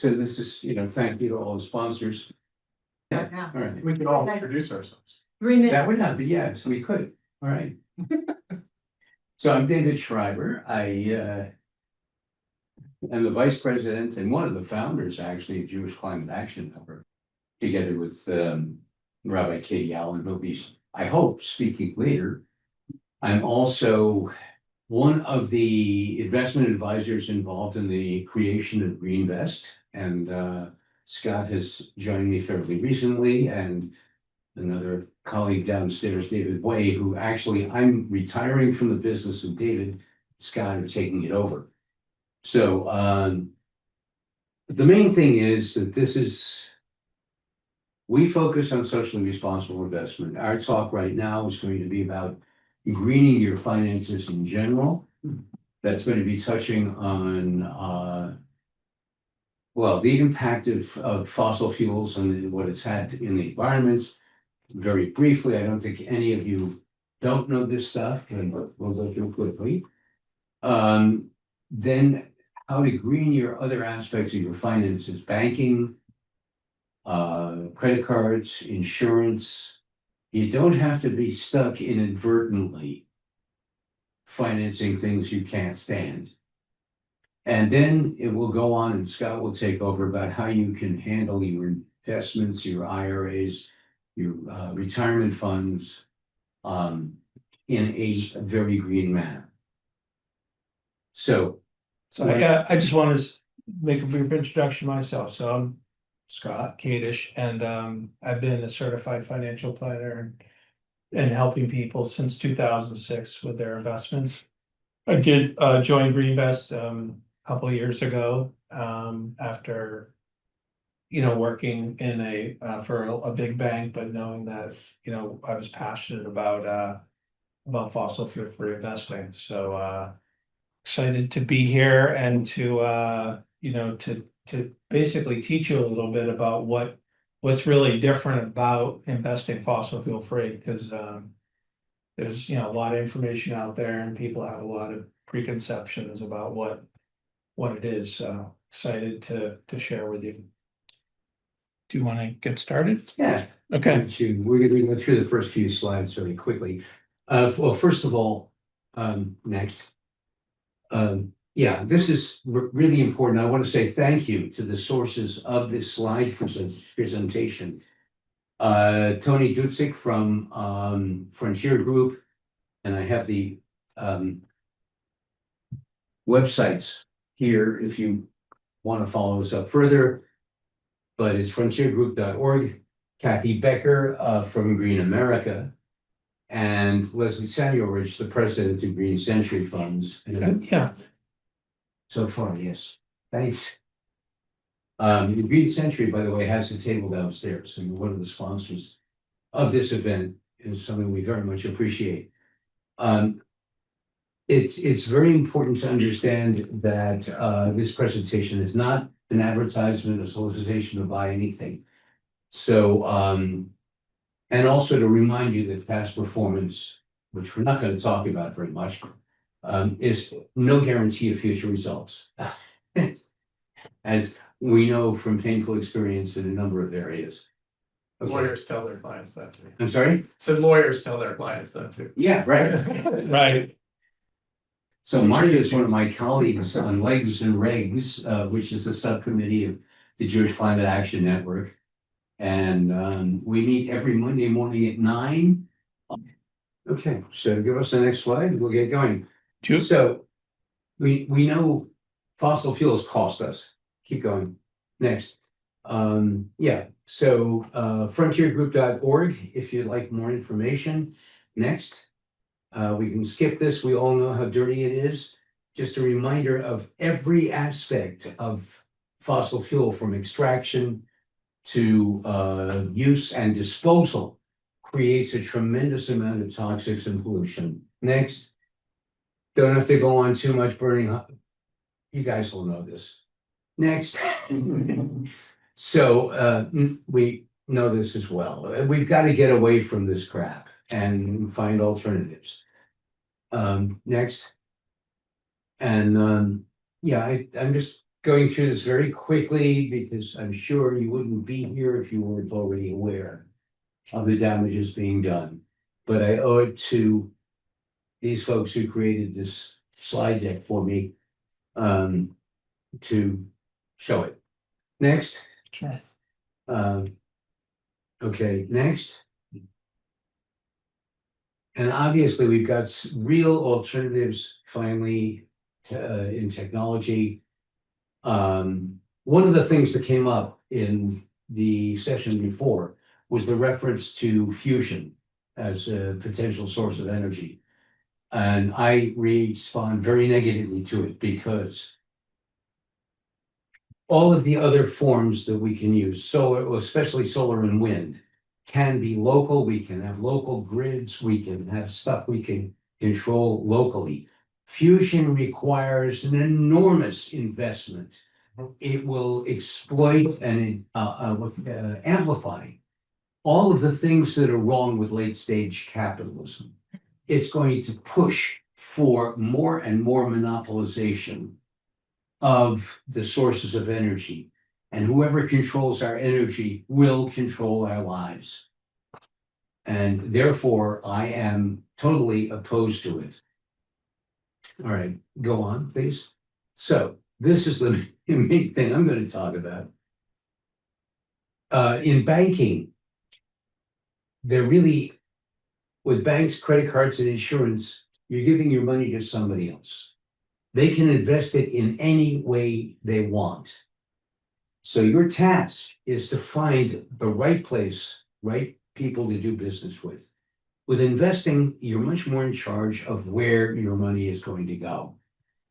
So this is, thank you to all the sponsors. Yeah. All right. We could all introduce ourselves. That would not be, yes, we could, all right. So I'm David Schreiber. I am the vice president and one of the founders, actually, of Jewish Climate Action Network, together with Rabbi Katie Allen, who'll be, I hope, speaking later. I'm also one of the investment advisors involved in the creation of Greenvest, and Scott has joined me fairly recently, and another colleague downstairs, David Way, who actually I'm retiring from the business, and David and Scott are taking it over. So the main thing is that we focus on socially responsible investment. Our talk right now is going to be about greening your finances in general. That's going to be touching on the impact of fossil fuels and what it's had in the environment. Very briefly, I don't think any of you don't know this stuff, and we'll go through quickly. Then how to green your other aspects of your finances: banking, credit cards, insurance. You don't have to be stuck inadvertently financing things you can't stand. And then it will go on, and Scott will take over about how you can handle your investments, your IRAs, your retirement funds in a very green manner. So I just want to make a brief introduction myself. So I'm Scott Kadish, and I've been a certified financial planner and helping people since 2006 with their investments. I did join Greenvest a couple of years ago after working in for a big bank, but knowing that I was passionate about fossil fuel free investing. So excited to be here and to basically teach you a little bit about what's really different about investing fossil fuel free, because there's a lot of information out there and people have a lot of preconceptions about what it is. So excited to share with you. Do you want to get started? yeah, Okay. we're going to go through the first few slides very quickly. Well, first of all, next. Yeah, this is really important. I want to say thank you to the sources of this slide presentation. Tony Dutzik from Frontier Group, and I have the websites here if you want to follow this up further, but it's frontiergroup.org. Kathy Becker from Green America, and Leslie Samuelridge, the president of Green Century Funds. Yeah. So far, yes. Thanks. The Green Century, by the way, has a table downstairs, and one of the sponsors of this event is something we very much appreciate. It's very important to understand that this presentation is not an advertisement or solicitation to buy anything. So, and also to remind you that past performance, which we're not going to talk about very much, is no guarantee of future results, as we know from painful experience in a number of areas. Okay. Lawyers tell their clients that too. I'm sorry? So lawyers tell their clients that too. Yeah, right. Right. So Marcia is one of my colleagues on Legs and Regs, which is a subcommittee of the Jewish Climate Action Network. And we meet every Monday morning at 9. Okay, so give us the next slide, we'll get going. Sure. So we know fossil fuels cost us. Keep going. Next. Yeah, so frontiergroup.org if you'd like more information. Next. We can skip this. We all know how dirty it is. Just a reminder of every aspect of fossil fuel, from extraction to use and disposal, creates a tremendous amount of toxics and pollution. Next. Don't have to go on too much burning. You guys will know this. Next. So we know this as well. We've got to get away from this crap and find alternatives. Next. And yeah, I'm just going through this very quickly because I'm sure you wouldn't be here if you weren't already aware of the damages being done. But I owe it to these folks who created this slide deck for me to show it. Next. Sure. Okay, next. And obviously, we've got real alternatives finally in technology. One of the things that came up in the session before was the reference to fusion as a potential source of energy. And I respond very negatively to it because all of the other forms that we can use, solar, especially solar and wind, can be local. We can have local grids. We can have stuff we can control locally. Fusion requires an enormous investment. It will exploit and amplify all of the things that are wrong with late stage capitalism. It's going to push for more and more monopolization of the sources of energy. And whoever controls our energy will control our lives. And therefore, I am totally opposed to it. All right, go on, please. So this is the main thing I'm going to talk about. In banking, they're really, with banks, credit cards, and insurance, you're giving your money to somebody else. They can invest it in any way they want. So your task is to find the right place, right people to do business with. With investing, you're much more in charge of where your money is going to go.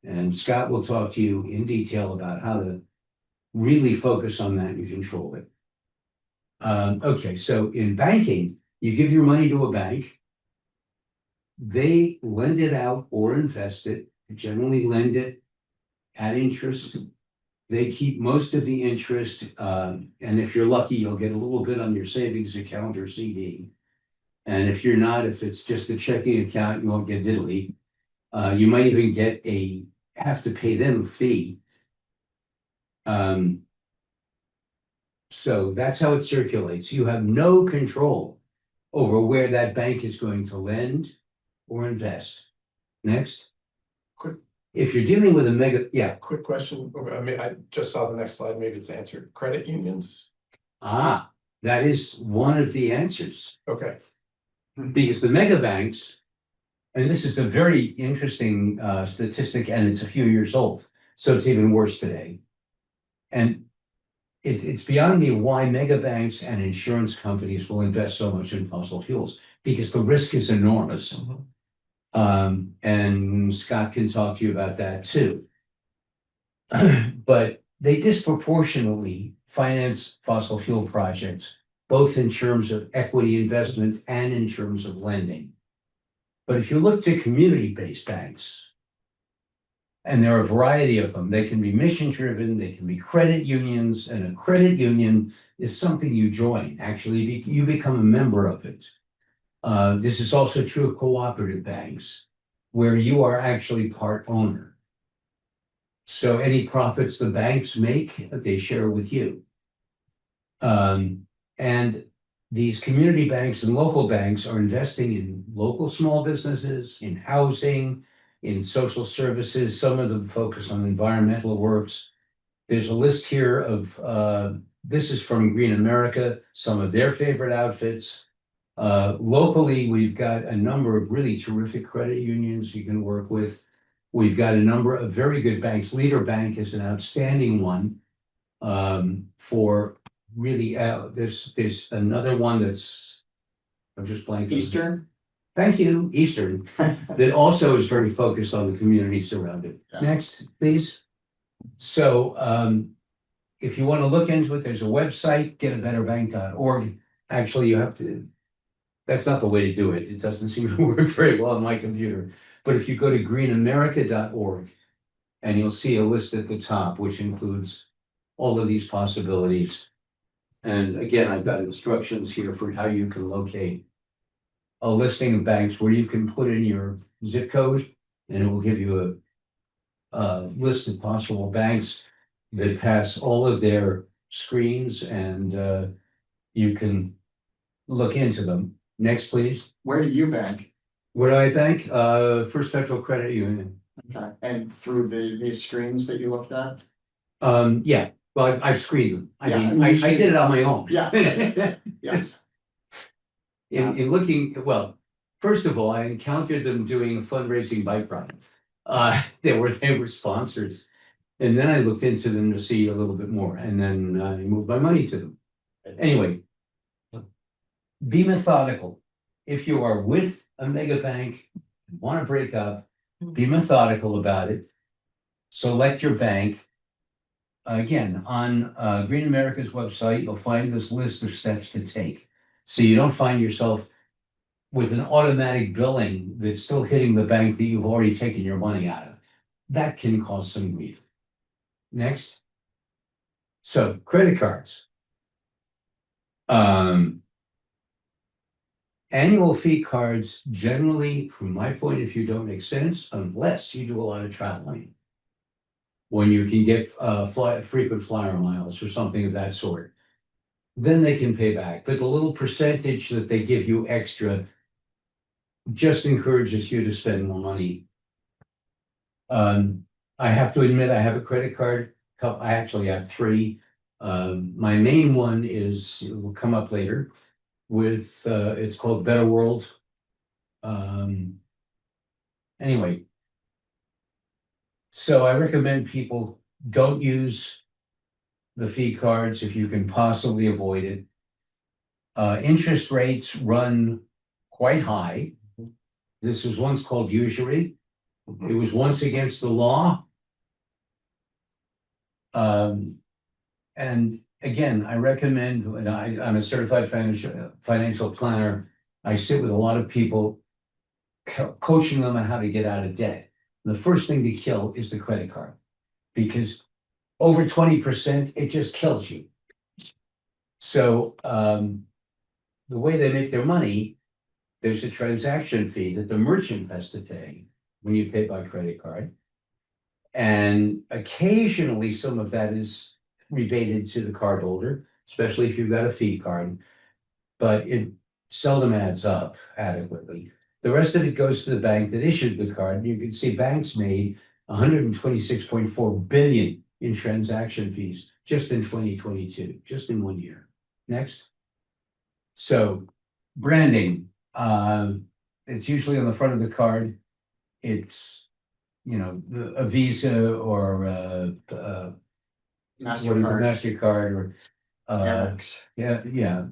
And Scott will talk to you in detail about how to really focus on that and control it. Okay, so in banking, you give your money to a bank. They lend it out or invest it, generally lend it at interest. They keep most of the interest, and if you're lucky, you'll get a little bit on your savings account or CD. And if you're not, if it's just a checking account, you won't get diddly. You might even have to pay them a fee. So that's how it circulates. You have no control over where that bank is going to lend or invest. Next. If you're dealing with a mega, Quick question. I mean, I just saw the next slide. Maybe it's answered. Credit unions. that is one of the answers. Okay. Because the mega banks, and this is a very interesting statistic, and it's a few years old, so it's even worse today. And it's beyond me why mega banks and insurance companies will invest so much in fossil fuels, because the risk is enormous. And Scott can talk to you about that too. But they disproportionately finance fossil fuel projects, both in terms of equity investment and in terms of lending. But if you look to community-based banks, and there are a variety of them, they can be mission-driven, they can be credit unions, and a credit union is something you join. Actually, you become a member of it. This is also true of cooperative banks, where you are actually part owner. So any profits the banks make, they share with you. And these community banks and local banks are investing in local small businesses, in housing, in social services. Some of them focus on environmental works. There's a list here of, this is from Green America, some of their favorite outfits. Locally, we've got a number of really terrific credit unions you can work with. We've got a number of very good banks. Leader Bank is an outstanding one for really, there's another one that's, I'm just blanking. Eastern? Thank you, Eastern, that also is very focused on the community surrounded. Yeah. Next, please. So if you want to look into it, there's a website, getabetterbank.org. Actually, you have to, that's not the way to do it. It doesn't seem to work very well on my computer. But if you go to greenamerica.org, and you'll see a list at the top, which includes all of these possibilities. And again, I've got instructions here for how you can locate a listing of banks where you can put in your zip code, and it will give you a list of possible banks. that pass all of their screens and you can look into them. Next, please. Where do you bank? Where do I bank? First Federal Credit Union. Okay, and through these screens that you looked at? Yeah, well, I've screened them. I Yeah, I mean, mean, I you did it on my own. Yes. Yes, In looking, well, first of all, I encountered them doing a fundraising bike ride. They were sponsors. And then I looked into them to see a little bit more, and then I moved my money to them. Anyway. Be methodical. If you are with a mega bank, want to break up, be methodical about it. Select your bank. Again, on Green America's website, you'll find this list of steps to take. So you don't find yourself with an automatic billing that's still hitting the bank that you've already taken your money out of. That can cause some grief. Next. So credit cards. Annual fee cards generally, from my point of view, don't make sense unless you do a lot of traveling. When you can get frequent flyer miles or something of that sort, then they can pay back. But the little percentage that they give you extra just encourages you to spend more money. I have to admit, I have a credit card. I actually have three. My main one is, it will come up later, with it's called Better World. Anyway. So I recommend people don't use the fee cards if you can possibly avoid it. Interest rates run quite high. This was once called usury. It was once against the law. And again, I recommend, and I'm a certified financial planner. I sit with a lot of people, coaching them on how to get out of debt. The first thing to kill is the credit card, because over 20%, it just kills you. So the way they make their money, there's a transaction fee that the merchant has to pay when you pay by credit card. And occasionally some of that is rebated to the cardholder, especially if you've got a fee card, but it seldom adds up adequately. The rest of it goes to the bank that issued the card. And you can see banks made 126.4 billion in transaction fees just in 2022, just in 1 year. Next. So branding, it's usually on the front of the card. It's, you know, a Visa or MasterCard or Eric's. yeah.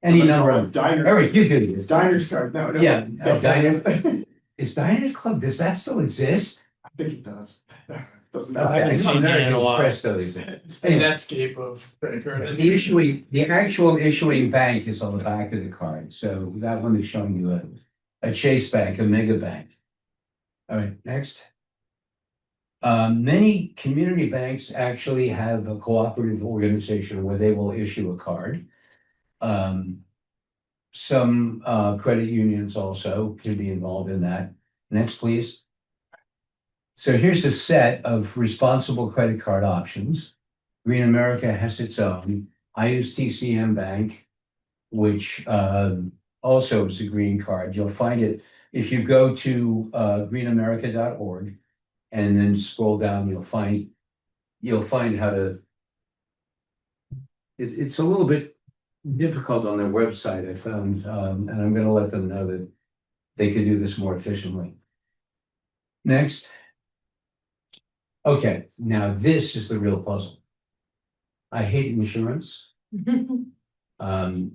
Any number of Diner. Eric, you do this. Diners card, no. Yeah, Diner. Is Diners Club, does that still exist? I think it does. Doesn't I haven't Okay, seen it in a while. Presto is it? It's the Netscape of credit cards. The actual issuing bank is on the back of the card, so that one is showing you a Chase Bank, a mega bank. All right, next. Many community banks actually have a cooperative organization where they will issue a card. Some credit unions also can be involved in that. Next, please. So here's a set of responsible credit card options. Green America has its own. I use TCM Bank, which also is a green card. You'll find it if you go to greenamerica.org and then scroll down, you'll find how to. It's a little bit difficult on their website, I found, and I'm going to let them know that they could do this more efficiently. Next. Okay, now this is the real puzzle. I hate insurance. It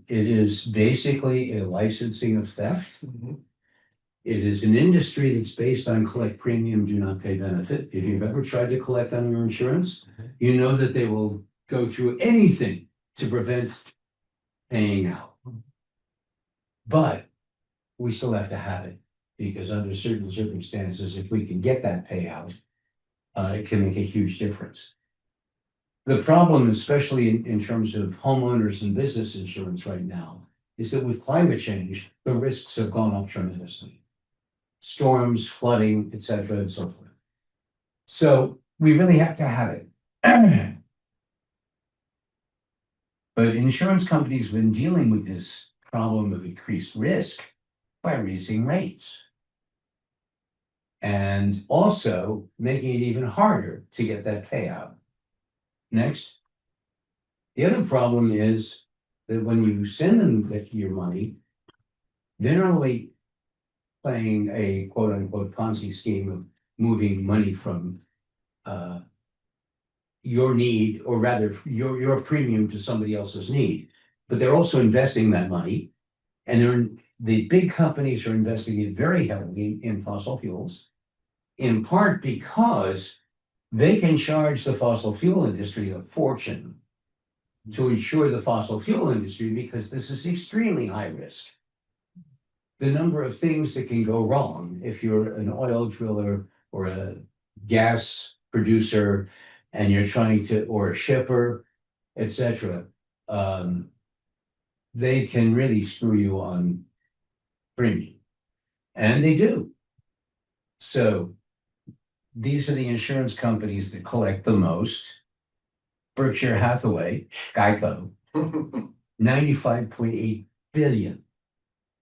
is basically a licensing of theft. It is an industry that's based on collect premium, do not pay benefit. If you've ever tried to collect on your insurance, you know that they will go through anything to prevent paying out. But we still have to have it, because under certain circumstances, if we can get that payout, it can make a huge difference. The problem, especially in terms of homeowners and business insurance right now, is that with climate change, the risks have gone up tremendously. Storms, flooding, etc., and so forth. So we really have to have it. But insurance companies have been dealing with this problem of increased risk by raising rates. And also making it even harder to get that payout. Next. The other problem is that when you send them your money, they're not only playing a quote unquote Ponzi scheme of moving money from your need, or rather your premium to somebody else's need, but they're also investing that money. And the big companies are investing it very heavily in fossil fuels, in part because they can charge the fossil fuel industry a fortune to insure the fossil fuel industry, because this is extremely high risk. The number of things that can go wrong if you're an oil driller or a gas producer and you're trying to, or a shipper, etc. They can really screw you on premium, and they do. So these are the insurance companies that collect the most. Berkshire Hathaway, Geico, 95.8 billion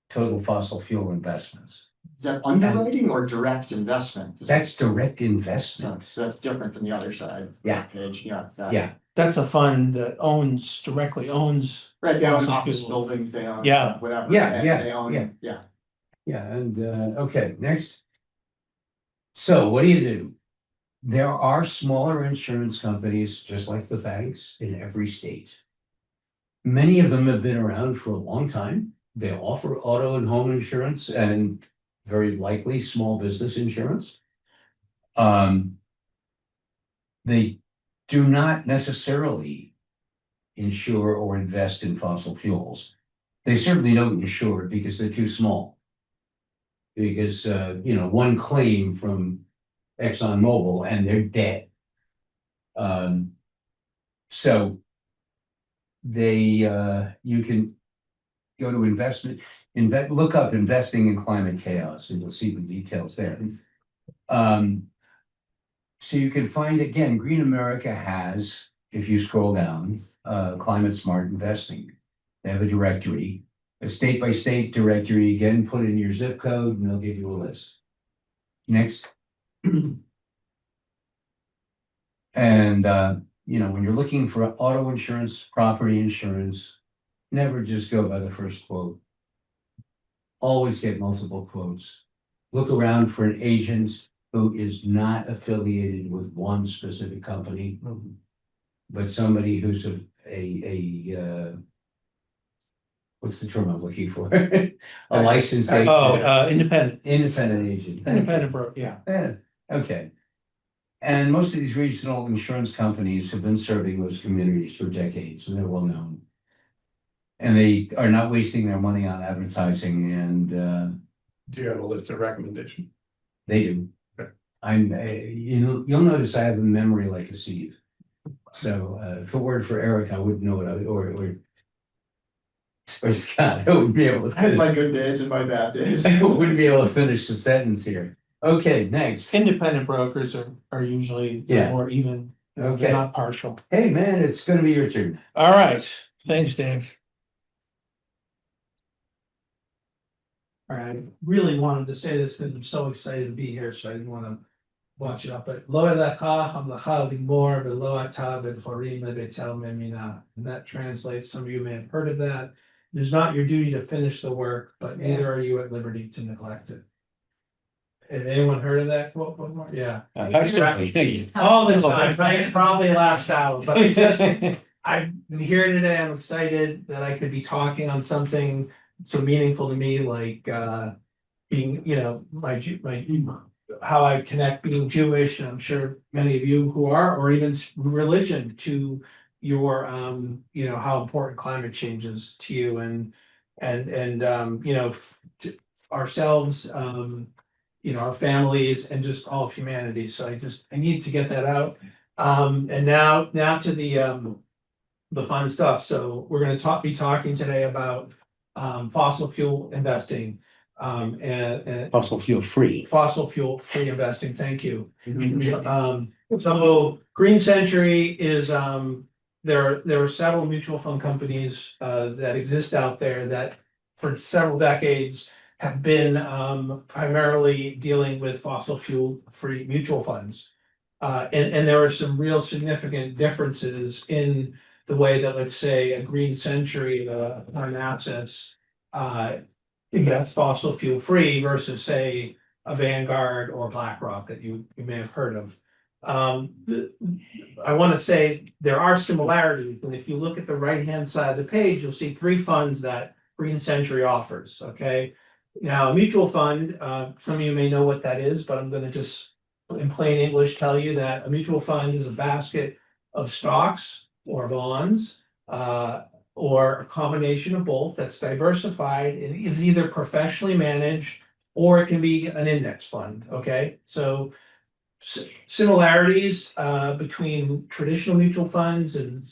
total fossil fuel investments. Is that underwriting or direct investment? That's direct investment. So that's different than the other side. Yeah. Page, yeah. Yeah, That's a fund that directly owns. Right, they own fossil office fuels. buildings, they own. Yeah. Whatever. Yeah, and yeah, They own, yeah. yeah. yeah, and okay, next. So what do? There are smaller insurance companies, just like the banks, in every state. Many of them have been around for a long time. They offer auto and home insurance and very likely small business insurance. They do not necessarily insure or invest in fossil fuels. They certainly don't insure it because they're too small. Because, one claim from ExxonMobil and they're dead. So they, you can go to look up investing in climate chaos and you'll see the details there. So you can find, again, Green America has, if you scroll down, climate smart investing. They have a directory, a state by state directory. Again, put in your zip code and they'll give you a list. Next. And, when you're looking for auto insurance, property insurance, never just go by the first quote. Always get multiple quotes. Look around for an agent who is not affiliated with one specific company, but somebody who's what's the term I'm looking for? A licensed agent. Independent. Independent agent. Independent broker, yeah. Yeah, okay. And most of these regional insurance companies have been serving those communities for decades, and they're well known. And they are not wasting their money on advertising, and Do you have a list of recommendations? they do. Okay. You'll notice I have a memory like a sieve. So if it weren't for Eric, I wouldn't know what or Scott, I wouldn't be able to I had finish. my good days and my bad days. I wouldn't be able to finish the sentence here. Okay, next. Independent brokers are usually Yeah. more even. Okay. They're not partial. Hey, man, it's gonna be your turn. All right, thanks, Dave. All right, I really wanted to say this because I'm so excited to be here, so I didn't want to watch it up, but lo elecha hamlacha limor velo ata v'chorim lebetel memina. And that translates, some of you may have heard of that. It is not your duty to finish the work, but neither are you at liberty to neglect it. Have anyone heard of that quote before? Yeah. All the time, right? Probably last hour, but I'm here today, I'm excited that I could be talking on something so meaningful to me, like being, how I connect being Jewish, and I'm sure many of you who are, or even religion, to your how important climate change is to you, and ourselves, our families, and just all of humanity. So I need to get that out. And now to the fun stuff. So we're gonna be talking today about fossil fuel investing, and Fossil fuel free. fossil fuel free investing. Thank you. So Green Century is, there are several mutual fund companies that exist out there that for several decades have been primarily dealing with fossil fuel free mutual funds. And there are some real significant differences in the way that, let's say, a Green Century fund assets invest fossil fuel free versus, say, a Vanguard or BlackRock that you may have heard of. I want to say there are similarities, and if you look at the right-hand side of the page, you'll see three funds that Green Century offers, okay? Now, a mutual fund, some of you may know what that is, but I'm gonna just in plain English tell you that a mutual fund is a basket of stocks or bonds, or a combination of both that's diversified and is either professionally managed or it can be an index fund, okay? So similarities between traditional mutual funds and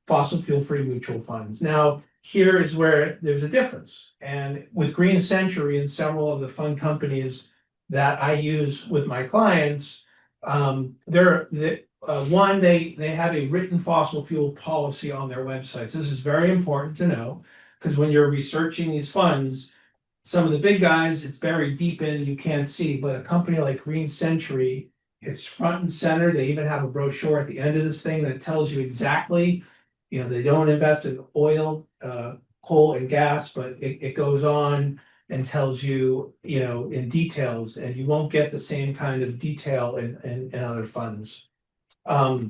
fossil fuel free mutual funds. Now, here is where there's a difference. And with Green Century and several of the fund companies that I use with my clients, they have a written fossil fuel policy on their websites. This is very important to know, because when you're researching these funds, some of the big guys, it's buried deep in, you can't see, but a company like Green Century, it's front and center. They even have a brochure at the end of this thing that tells you exactly, they don't invest in oil, coal and gas, but it goes on and tells you, in details, and you won't get the same kind of detail in other funds. I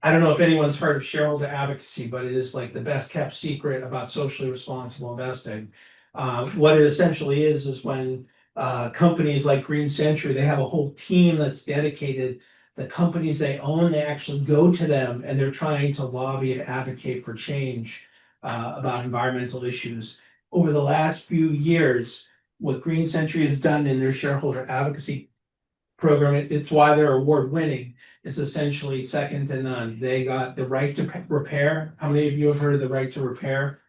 don't know if anyone's heard of shareholder advocacy, but it is like the best kept secret about socially responsible investing. What it essentially is when companies like Green Century, they have a whole team that's dedicated. The companies they own, they actually go to them and they're trying to lobby and advocate for change about environmental issues. Over the last few years, what Green Century has done in their shareholder advocacy program, it's why they're award winning. It's essentially second to none. They got the right to repair. How many of you have heard of the right to repair?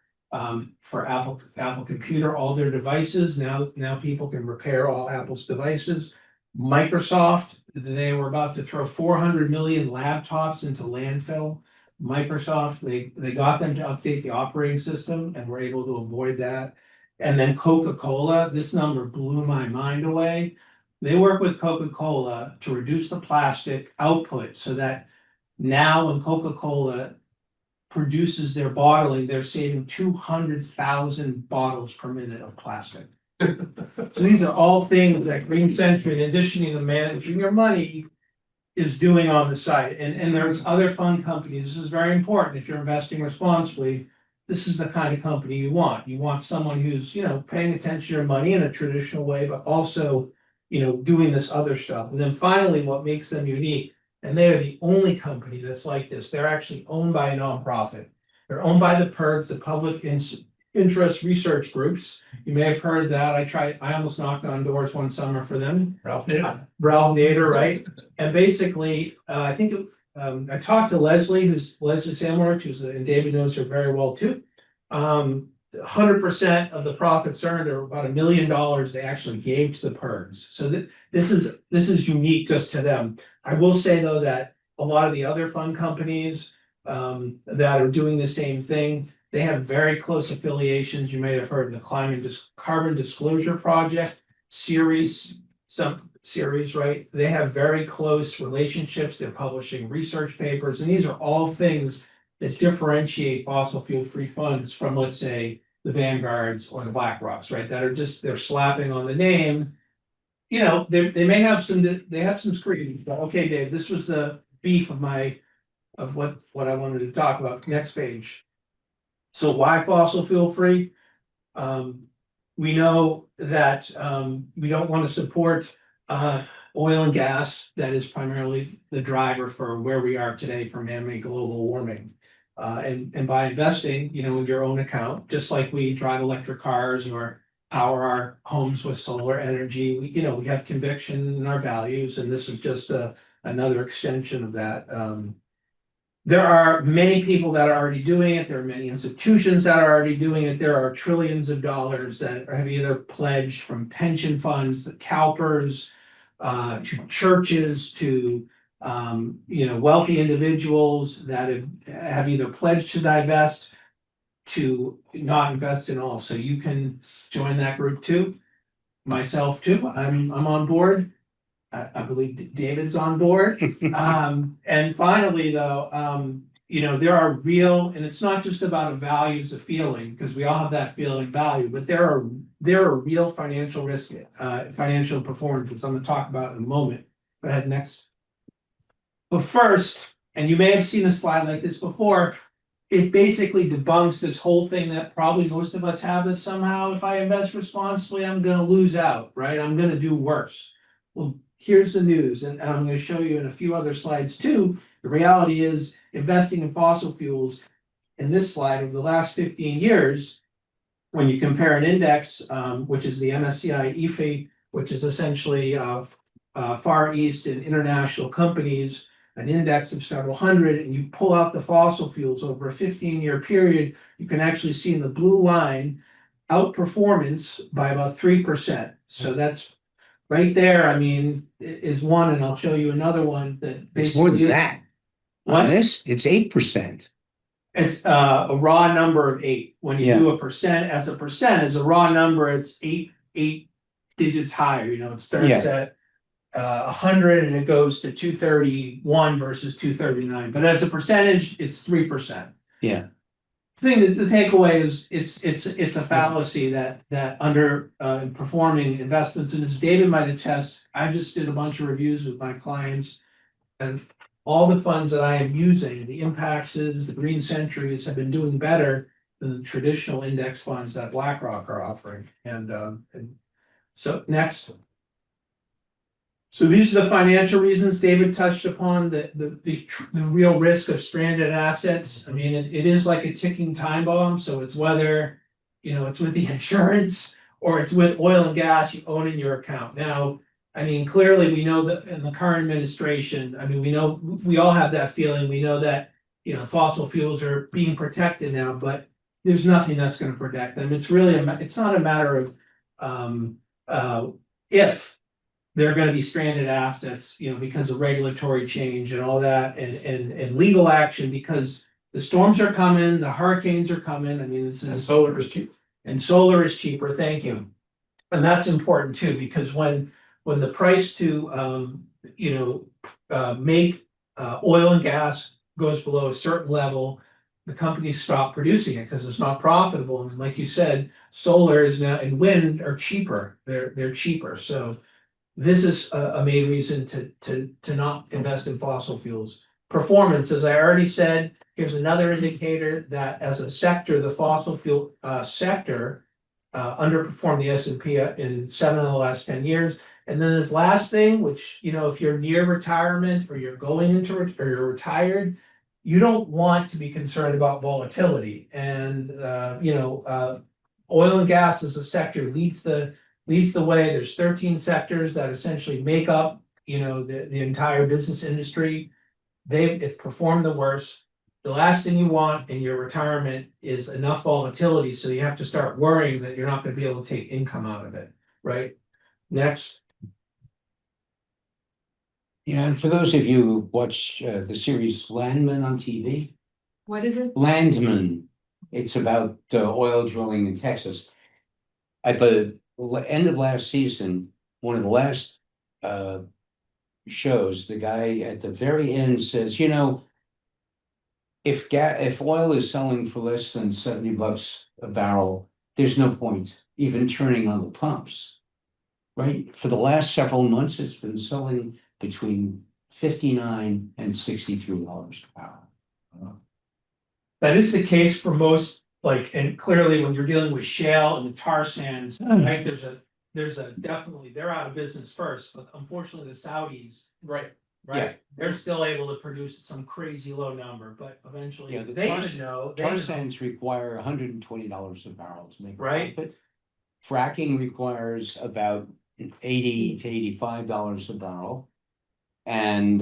For Apple Computer, all their devices. Now people can repair all Apple's devices. Microsoft, they were about to throw 400 million laptops into landfill. Microsoft, they got them to update the operating system and were able to avoid that. And then Coca-Cola, this number blew my mind away. They work with Coca-Cola to reduce the plastic output so that now when Coca-Cola produces their bottling, they're saving 200,000 bottles per minute of plastic. So these are all things that Green Century, in addition to managing your money, is doing on the site. And there's other fund companies. This is very important. If you're investing responsibly, this is the kind of company you want. You want someone who's, paying attention to your money in a traditional way, but also, doing this other stuff. And then finally, what makes them unique, and they are the only company that's like this. They're actually owned by a nonprofit. They're owned by the PIRGs, the public interest research groups. You may have heard that. I almost knocked on doors one summer for them. Ralph Nader, right? And basically, I think I talked to Leslie Samworth, and David knows her very well too. 100% of the profits earned, or about $1 million, they actually gave to the PIRGs. So this is unique just to them. I will say though that a lot of the other fund companies that are doing the same thing, they have very close affiliations. You may have heard the Carbon Disclosure Project series, right? They have very close relationships. They're publishing research papers, and these are all things that differentiate fossil fuel free funds from, let's say, the Vanguards or the BlackRocks, right? That are they're slapping on the name. They may have some screens, but okay, Dave, this was the beef of what I wanted to talk about. Next page. So why fossil fuel free? We know that we don't want to support oil and gas. That is primarily the driver for where we are today for man-made global warming. And by investing, in your own account, just like we drive electric cars or power our homes with solar energy, we have conviction in our values, and this is just another extension of that. There are many people that are already doing it. There are many institutions that are already doing it. There are trillions of dollars that have either pledged from pension funds, the CalPERS, to churches, to wealthy individuals that have either pledged to divest, to not invest in all. So you can join that group too. Myself too. I'm on board. I believe David's on board. And finally, though, there are real, and it's not just about a value, it's a feeling, because we all have that feeling value, but there are real financial risk, financial performance, which I'm gonna talk about in a moment. Go ahead, next. But first, and you may have seen a slide like this before, it basically debunks this whole thing that probably most of us have, that somehow if I invest responsibly, I'm gonna lose out, right? I'm gonna do worse. Well, here's the news, and I'm gonna show you in a few other slides too. The reality is investing in fossil fuels in this slide over the last 15 years, when you compare an index, which is the MSCI EAFE, which is essentially Far East and international companies, an index of several hundred, and you pull out the fossil fuels over a 15-year period, you can actually see in the blue line outperformance by about 3%. So that's right there, I mean, is one, and I'll show you another one that It's more basically than is. that. What? On this, it's 8%. It's a raw number of 8. When you Yeah. do a percent, as a raw number, it's eight digits higher, it starts at 100 and it goes to 231 versus 239, but as a percentage, it's 3%. Yeah. The takeaway is it's a fallacy that under performing investments, and as David might attest, I just did a bunch of reviews with my clients, and all the funds that I am using, the Impacts, the Green Centuries, have been doing better than the traditional index funds that BlackRock are offering. And so next. So these are the financial reasons David touched upon, the real risk of stranded assets. I mean, it is like a ticking time bomb. So it's whether, it's with the insurance or it's with oil and gas you own in your account. Now, I mean, clearly we know that in the current administration, I mean, we all have that feeling. We know that, fossil fuels are being protected now, but there's nothing that's going to protect them. It's really, it's not a matter of if there are going to be stranded assets, because of regulatory change and all that, and legal action, because the storms are coming, the hurricanes are coming. I mean, And solar is cheap. and solar is cheaper. Thank you. And that's important too, because when the price to make oil and gas goes below a certain level, the companies stop producing it because it's not profitable. And like you said, solar is now, and wind are cheaper. They're cheaper. So this is a main reason to not invest in fossil fuels. Performance, as I already said, here's another indicator that as a sector, the fossil fuel sector underperformed the S&P in 7 of the last 10 years. And then this last thing, which, if you're near retirement or you're going into or you're retired, you don't want to be concerned about volatility. And oil and gas as a sector leads the way. There's 13 sectors that essentially make up, the entire business industry. It's performed the worst. The last thing you want in your retirement is enough volatility, so you have to start worrying that you're not going to be able to take income out of it, right? Next. Yeah, and for those of you who watch the series Landman on TV. What is it? Landman, it's about oil drilling in Texas. At the end of last season, one of the last shows, the guy at the very end says, if oil is selling for less than $70 a barrel, there's no point even turning on the pumps, right? For the last several months, it's been selling between $59 and $63 a barrel. That is the case for most, and clearly when you're dealing with shale and the tar sands, right, there's a definitely, they're out of business first, but unfortunately the Saudis, Right. Yeah. they're still able to produce some crazy low number, but eventually Yeah, the they tar- should know. Tar sands require $120 a barrel to make a Right. profit. Fracking requires about $80 to $85 a barrel. And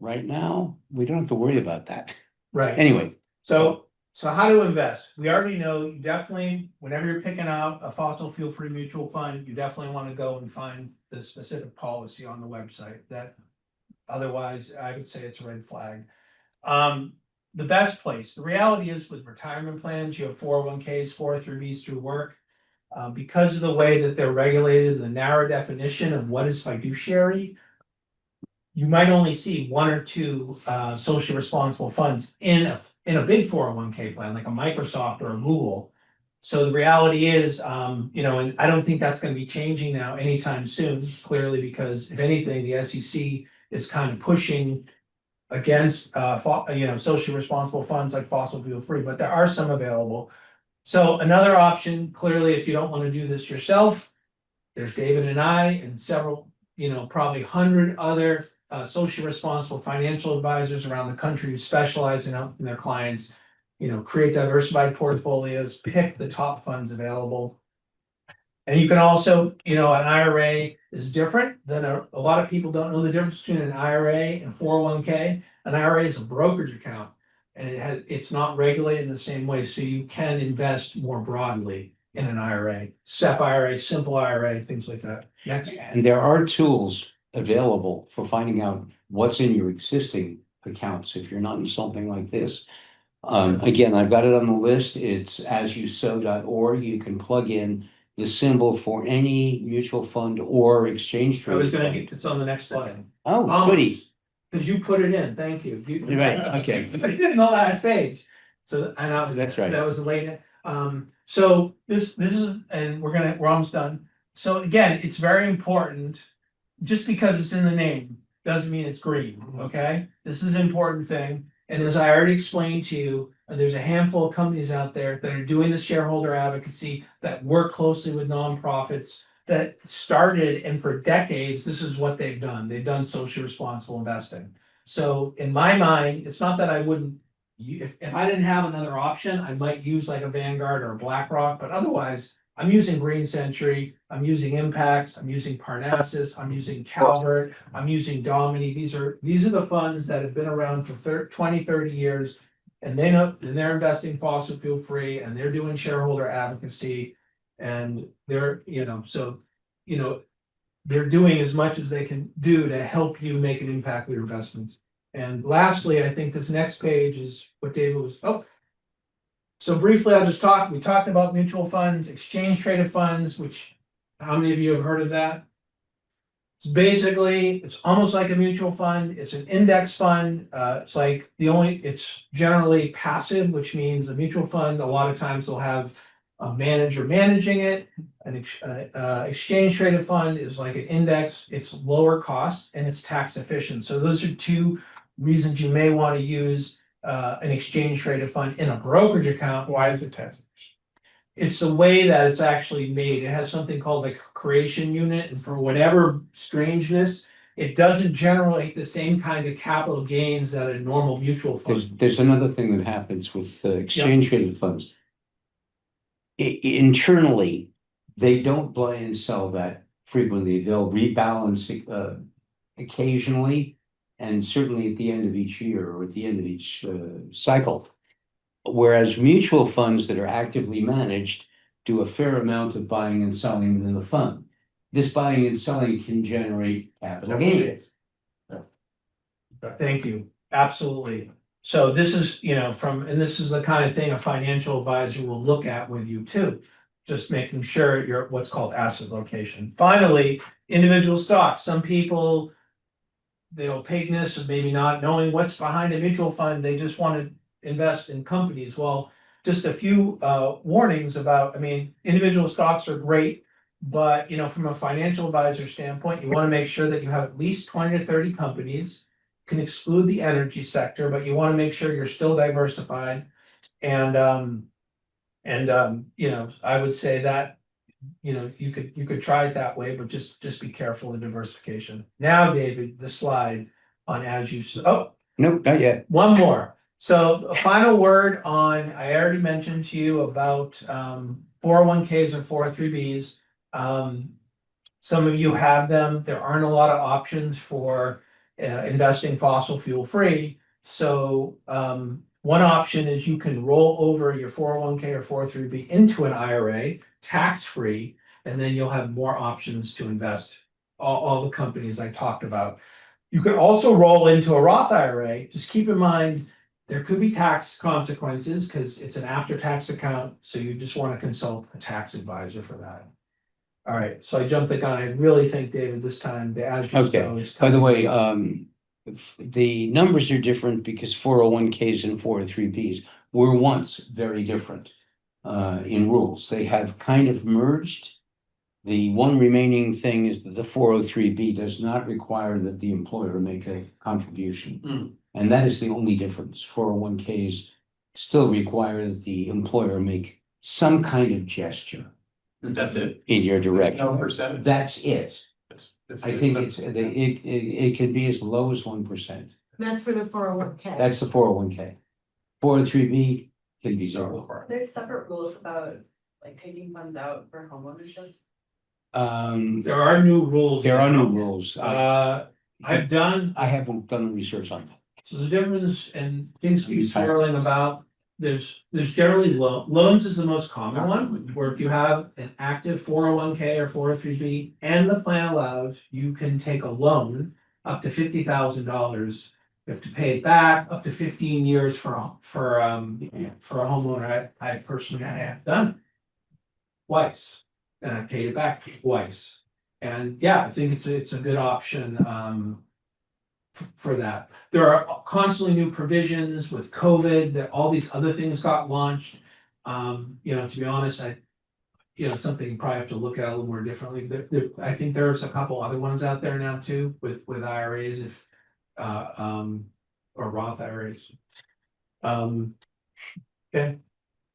right now, we don't have to worry about that. Right. Anyway, So So how to invest? We already know, you definitely, whenever you're picking out a fossil fuel free mutual fund, you definitely want to go and find the specific policy on the website that. Otherwise, I would say it's a red flag. The best place, the reality is with retirement plans, you have 401ks, 403bs through work. Because of the way that they're regulated, the narrow definition of what is fiduciary. You might only see one or two socially responsible funds in a big 401k plan, like a Microsoft or a Google. So the reality is, and I don't think that's gonna be changing now anytime soon, clearly, because if anything, the SEC is kind of pushing. Against socially responsible funds like fossil fuel free, but there are some available. So another option, clearly, if you don't want to do this yourself. There's David and I and several, probably 100 other socially responsible financial advisors around the country who specialize in helping their clients. Create diversified portfolios, pick the top funds available. And you can also, an IRA is different than a lot of people don't know the difference between an IRA and 401k. An IRA is a brokerage account and it's not regulated in the same way, so you can invest more broadly in an IRA, SEP IRA, simple IRA, things like that. Next. And there are tools available for finding out what's in your existing accounts if you're not in something like this. Again, I've got it on the list. It's asyousow.org. You can plug in the symbol for any mutual fund or exchange I was traded gonna fund. get, it's on the next slide. Oh, goody. Cause you put it in, thank you. Right, okay. You put it in the last page. So, That's right. that was late. So this is, and we're almost done. So again, it's very important. Just because it's in the name, doesn't mean it's green, okay? This is an important thing. And as I already explained to you, there's a handful of companies out there that are doing this shareholder advocacy, that work closely with nonprofits, that started, and for decades, this is what they've done. They've done socially responsible investing. So in my mind, it's not that I wouldn't, if I didn't have another option, I might use like a Vanguard or a BlackRock, but otherwise, I'm using Green Century, I'm using Impacts, I'm using Parnassus, I'm using Calvert, I'm using Domini. These are the funds that have been around for 20, 30 years. And they know, and they're investing fossil fuel free, and they're doing shareholder advocacy. And they're, they're doing as much as they can do to help you make an impact with your investments. And lastly, I think this next page is what David was, so briefly, we talked about mutual funds, exchange traded funds, which, how many of you have heard of that? It's almost like a mutual fund, it's an index fund, it's generally passive, which means a mutual fund, a lot of times they'll have a manager managing it. An exchange traded fund is like an index, it's lower cost and it's tax efficient. So those are two reasons you may want to use an exchange traded fund in a brokerage account. Why is it tax efficient? It's the way that it's actually made. It has something called the creation unit, and for whatever strangeness, it doesn't generate the same kind of capital gains that a normal mutual fund. There's another thing that happens with exchange traded funds. Internally, they don't buy and sell that frequently. They'll rebalance occasionally, and certainly at the end of each year or at the end of each cycle. Whereas mutual funds that are actively managed do a fair amount of buying and selling within the fund. This buying and selling can generate capital gains. Thank you, absolutely. So this is, and this is the kind of thing a financial advisor will look at with you too. Just making sure you're what's called asset location. Finally, individual stocks. Some people, the opaqueness of maybe not knowing what's behind a mutual fund, they just want to invest in companies. Well, just a few warnings about, individual stocks are great, but from a financial advisor standpoint, you want to make sure that you have at least 20 to 30 companies. Can exclude the energy sector, but you want to make sure you're still diversified. And I would say that you could try it that way, but just be careful of diversification. Now, David, the slide on as you Nope, not yet. one more. So a final word on, I already mentioned to you about 401ks and 403bs. Some of you have them. There aren't a lot of options for investing fossil fuel free. So One option is you can roll over your 401k or 403b into an IRA, tax-free, and then you'll have more options to invest. All the companies I talked about. You could also roll into a Roth IRA, just keep in mind, there could be tax consequences, because it's an after-tax account, so you just want to consult a tax advisor for that. All right, so I jumped the gun, I really think, David, this time, the Azure Okay, style is by the coming. way, the numbers are different because 401ks and 403bs were once very different. In rules, they have kind of merged. The one remaining thing is that the 403b does not require that the employer make a contribution. And that is the only difference. 401ks still require that the employer make some kind of gesture That's it. in your No direction. percentage. That's it. It's- I think it can be as low as 1%. That's for the 401k. That's the 401k. 403b can be zero. There's separate rules about like taking funds out for homeownership. There are new rules. There are new now. rules. I've done, I haven't done research on that. so the difference and things keep swirling about. There's generally loans is the most common one, where if you have an active 401k or 403b and the plan allows, you can take a loan up to $50,000. You have to pay it back up to 15 years for a homeowner. I personally have done it twice, and I paid it back twice. And yeah, I think it's a good option for that. There are constantly new provisions with COVID, that all these other things got launched. To be honest, something you probably have to look at a little more differently. I think there's a couple other ones out there now too, with IRAs, if or Roth IRAs. Okay,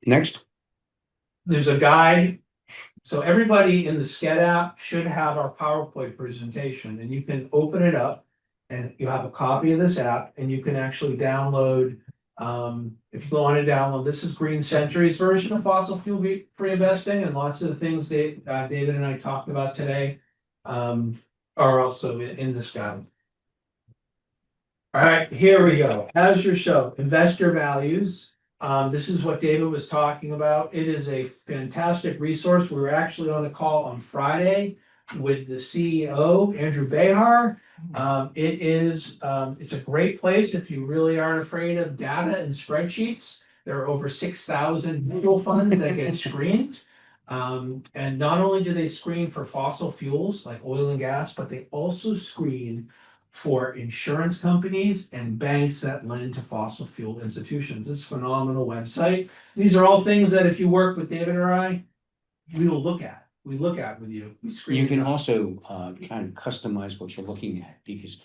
Next, there's a guide. So everybody in the SCED app should have our PowerPoint presentation, and you can open it up. And you have a copy of this app, and you can actually download, if you want to download, this is Green Century's version of fossil fuel pre-investing, and lots of the things that David and I talked about today are also in this guide. All right, here we go. Azure Show, investor values. This is what David was talking about. It is a fantastic resource. We were actually on a call on Friday with the CEO, Andrew Behar. It's a great place if you really aren't afraid of data and spreadsheets. There are over 6,000 mutual funds that get screened. And not only do they screen for fossil fuels like oil and gas, but they also screen for insurance companies and banks that lend to fossil fuel institutions. It's a phenomenal website. These are all things that if you work with David or I, we will look at. We look at with you. We screen. you can also kind of customize what you're looking at, because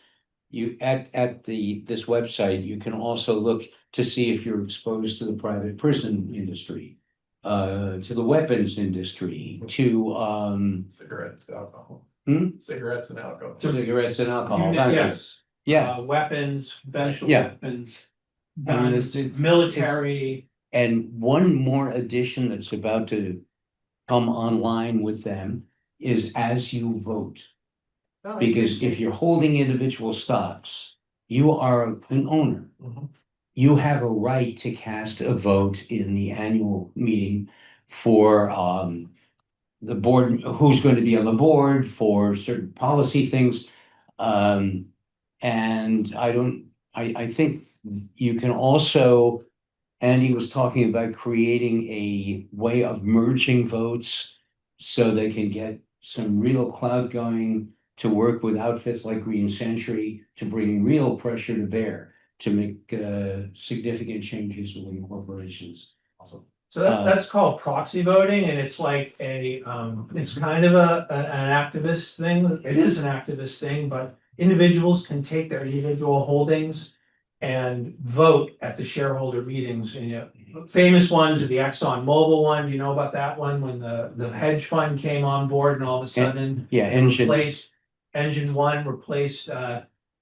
you at this website, you can also look to see if you're exposed to the private prison industry, to the weapons industry, to Cigarettes, alcohol. Hmm? Cigarettes and alcohol. cigarettes and alcohol. Yes. Yeah, Weapons, conventional Yeah. weapons, I mean, guns, it's- military. and one more addition that's about to come online with them is as you vote. Because if you're holding individual stocks, you are an owner. Mhm. You have a right to cast a vote in the annual meeting for the board, who's going to be on the board for certain policy things. And I think you can also, Andy was talking about creating a way of merging votes so they can get some real clout going to work with outfits like Green Century to bring real pressure to bear to make significant changes within corporations. Awesome. So that's called proxy voting, and it's like it's kind of an activist thing. It is an activist thing, but individuals can take their individual holdings and vote at the shareholder meetings. And famous ones are the Exxon Mobil one. You know about that one, when the hedge fund came on board and all of a sudden Yeah, engine. Engine One replaced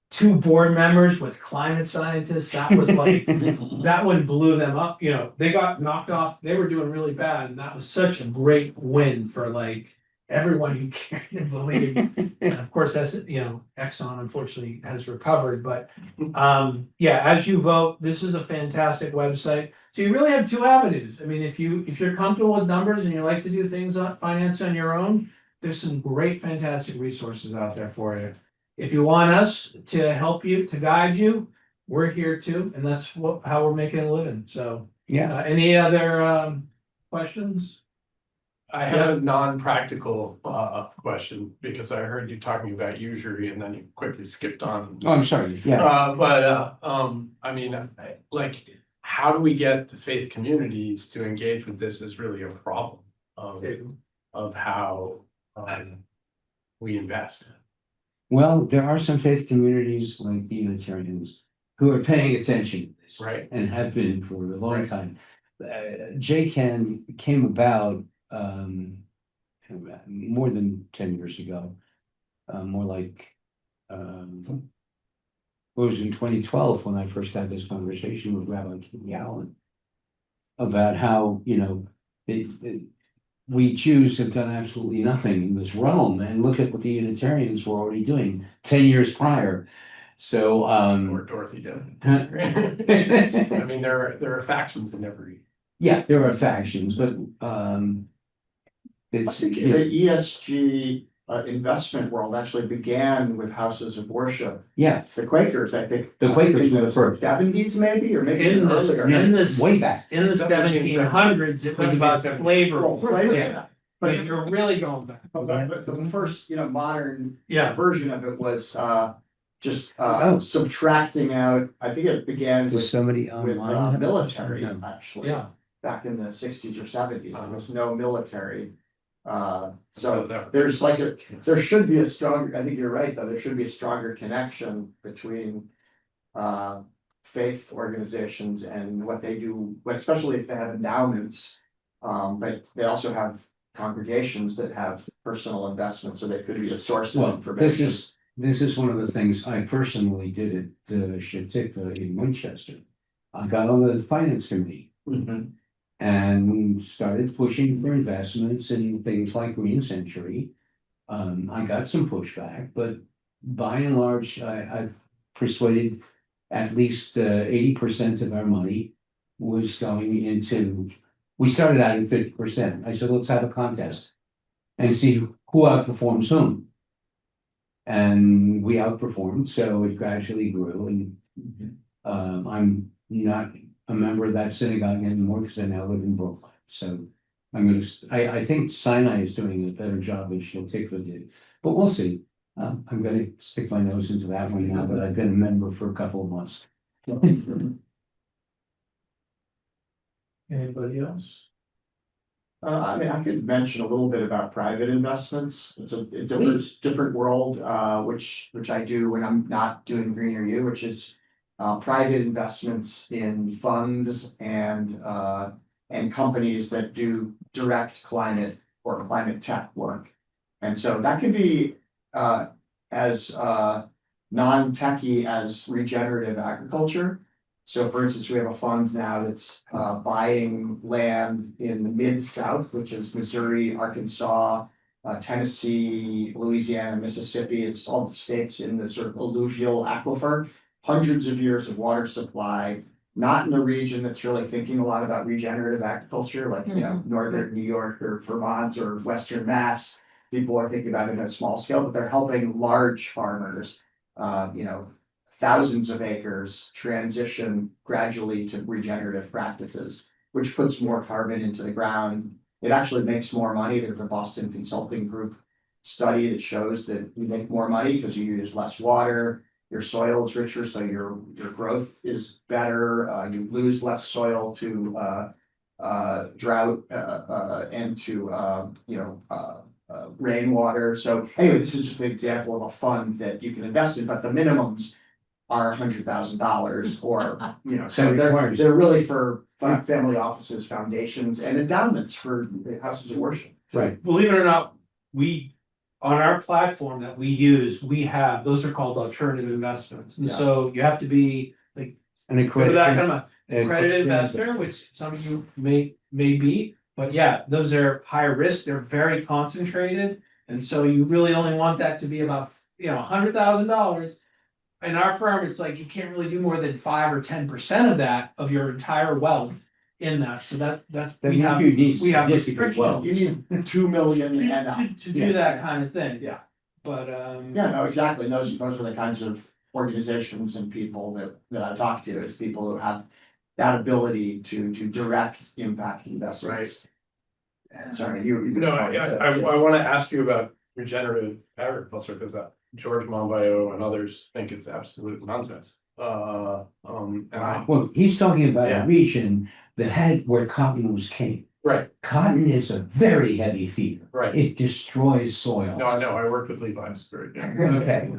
2 board members with climate scientists. That was like, that one blew them up. They got knocked off. They were doing really bad, and that was such a great win for like everyone you can believe. And of course, that's, Exxon unfortunately has recovered, but yeah, as you vote, this is a fantastic website. So you really have two avenues. I mean, if you're comfortable with numbers and you like to do things on finance on your own, there's some great, fantastic resources out there for you. If you want us to help you, to guide you, we're here too, and that's how we're making a living. So, Yeah, any other questions? I have a non-practical question, because I heard you talking about usury and then you quickly skipped on. oh, I'm sorry, yeah. I mean, like, how do we get the faith communities to engage with this is really a problem of how we invest. Well, there are some faith communities like the Unitarians who are paying attention to this. Right. And have been for a long Right. time. JCAN came about more than 10 years ago. More like it was in 2012 when I first had this conversation with Rabbi King Allen about how, we Jews have done absolutely nothing in this realm, and look at what the Unitarians were already doing 10 years prior. So Or Dorothy did. I mean, there are factions in every. yeah, there are factions, but I it's think the ESG investment world actually began with houses of worship. yeah, The Quakers, I think. The Quakers were the first. 70s maybe, or maybe In earlier. the way back. in the 1700s, it was about flavor. Right, Yeah, But but you're really going back. but the first, modern Yeah, version of it was just Oh. subtracting out, I think it began Does with somebody with online? military, No. actually. yeah. Back in the 60s or 70s, there was no military. So So there's like there should be a stronger, I think you're right, though, there should be a stronger connection between faith organizations and what they do, especially if they have endowments. But they also have congregations that have personal investments, so they could be a source of Well, information. this is one of the things I personally did at Shatika in Winchester. I got on the finance committee Mhm. and started pushing for investments in things like Green Century. I got some pushback, but by and large, I've persuaded at least 80% of our money was going into. We started out at 50%. I said, let's have a contest and see who outperforms whom. And we outperformed, so it gradually grew, and I'm not a member of that synagogue anymore because I now live in Brooklyn. So I think Sinai is doing a better job than Shatika did, but we'll see. I'm gonna stick my nose into that one now, but I've been a member for a couple of months. Anybody else? I mean, I could mention a little bit about private investments. It's a Please. different world, which I do when I'm not doing Green or You, which is private investments in funds and companies that do direct climate or climate tech work. And so that can be as non-techy as regenerative agriculture. So for instance, we have a fund now that's buying land in the mid-south, which is Missouri, Arkansas, Tennessee, Louisiana, Mississippi. It's all the states in the sort of alluvial aquifer, hundreds of years of water supply, not in a region that's really thinking a lot about regenerative agriculture, like northern New York or Vermont or Western Mass. People are thinking about it at a small scale, but they're helping large farmers, thousands of acres transition gradually to regenerative practices, which puts more carbon into the ground. It actually makes more money. There's a Boston Consulting Group study that shows that you make more money because you use less water, your soil is richer, so your growth is better, you lose less soil to drought and to rainwater. So anyway, this is just an example of a fund that you can invest in, but the minimums are $100,000 or, so they're really for family offices, foundations and endowments for houses of worship. Right. Believe it or not, on our platform that we use, those are called alternative investments. And Yeah. so you have to be like, And for that kind of and- accredited investor, which some of you may be, But yeah, those are higher risk, they're very concentrated, and so you really only want that to be about, $100,000. In our firm, it's like you can't really do more than 5 or 10% of that, of your entire wealth in that, so that's. Then We have you need we have significant wealth. restrictions You need 2 million and up. to do that kind of thing. Yeah. But Yeah, no, exactly. Those are the kinds of organizations and people that I talk to, is people who have that ability to direct impact investments. Sorry, you. No, I wanna ask you about regenerative agriculture, because George Monbiot and others think it's absolute nonsense. And I, Well, he's talking about Yeah. a region that had where cotton was king. right, Cotton is a very heavy feeder. right. It destroys soil. No, I know, I worked with Levi's, very good. Okay.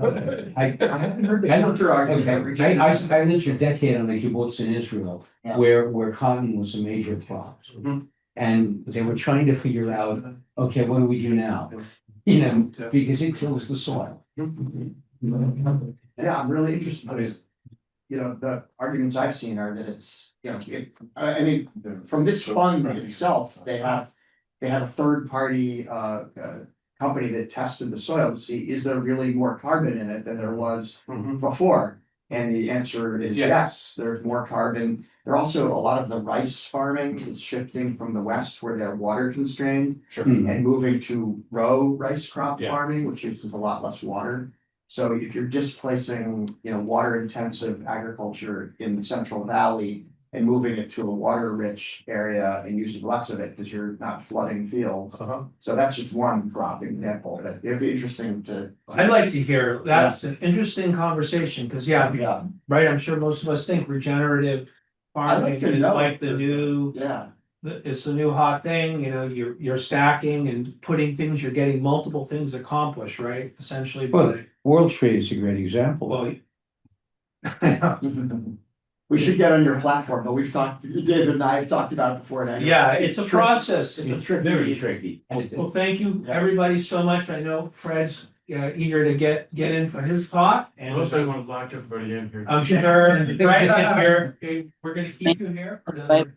I haven't heard the I don't- counter argument. Okay, I lived a decade on a kibbutz in Israel, Yeah. where cotton was a major crop. Mhm. And they were trying to figure out, okay, what do we do now? Because it kills the soil. Yeah, I'm really interested, because, the arguments I've seen are that it's, I mean, from this fund itself, they had a third party, company that tested the soil to see, is there really more carbon in it than there was Mhm. before? And the answer is Yeah. yes, there's more carbon. There also, a lot of the rice farming is shifting from the west where they're water constrained Sure. and moving to row rice crop Yeah. farming, which uses a lot less water. So if you're displacing, water intensive agriculture in the Central Valley and moving it to a water rich area and using less of it because you're not flooding fields. Uh-huh. So that's just one crop example, but it'd be interesting to. I'd like to hear, that's an interesting conversation, because Yeah, right, I'm sure most of us think regenerative I'd like farming to is know. like the new. yeah, It's the new hot thing, you're stacking and putting things, you're getting multiple things accomplished, right, essentially Well, by. World Trade is a great example. Well. we should get on your platform, but we've talked, David and I have talked about it before. And I know Yeah, it's a process. It's very tricky. Well, thank you, everybody, so much. I know Fred's eager to get in for his talk, and want to lock everybody in here. I'm sure, right, and we're gonna keep you here for another.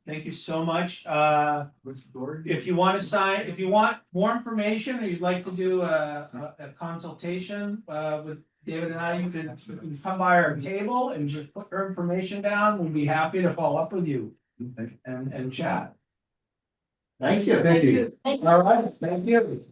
Thank you so much. If you want to sign, if you want more information, or you'd like to do a consultation with David and I, you can come by our table and just put your information down. We'd be happy to follow up with you and chat. Thank you. Thank you. All right, thank you.